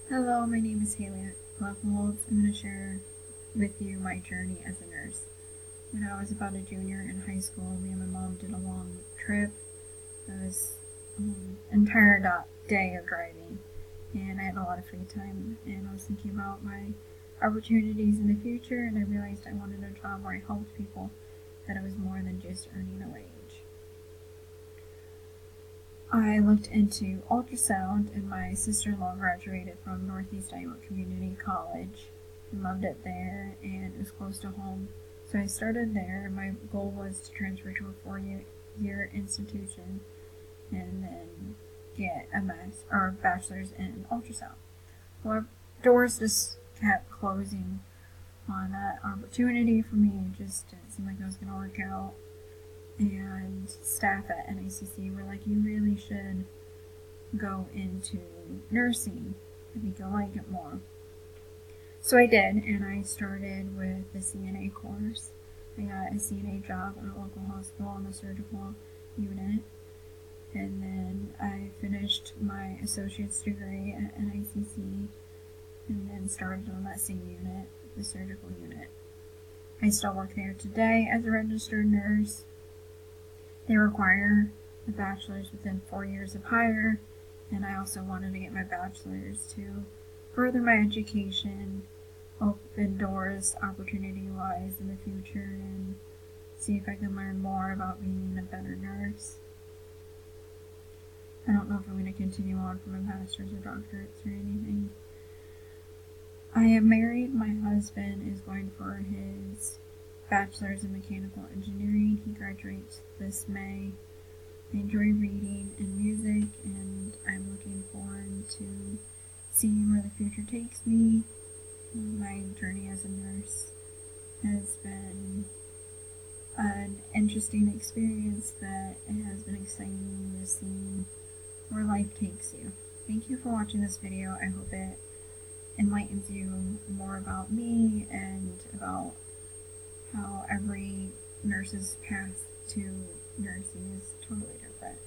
Hello, my name is Haley Leopold. I'm going to share with you my journey as a nurse. When I was about a junior in high school, me and my mom did a long trip. It was an entire day of driving, and I had a lot of free time, and I was thinking about my opportunities in the future, and I realized I wanted a job where I helped people, that it was more than just earning a wage. I looked into ultrasound, and my sister-in-law graduated from Northeast Iowa Community College and loved it there, and it was close to home. So I started there. My goal was to transfer to a four-year institution and then get a bachelor's in ultrasound. Well, doors just kept closing on that opportunity for me. It just didn't seem like it was going to work out. And staff at NACC were like, you really should go into nursing. I think you'll like it more. So I did, and I started with the CNA course. I got a CNA job at a local hospital in the surgical unit, and then I finished my associate's degree at NICC, and then started on that same unit, the surgical unit. I still work there today as a registered nurse. They require a bachelor's within 4 years of hire, and I also wanted to get my bachelor's to further my education, open doors opportunity-wise in the future, and see if I can learn more about being a better nurse. I don't know if I'm going to continue on for my master's or doctorates or anything. I am married. My husband is going for his bachelor's in mechanical engineering. He graduates this May. I enjoy reading and music, and I'm looking forward to seeing where the future takes me. My journey as a nurse has been an interesting experience that it has been exciting to see where life takes you. Thank you for watching this video. I hope it enlightens you more about me and about how every nurse's path to nursing is totally different.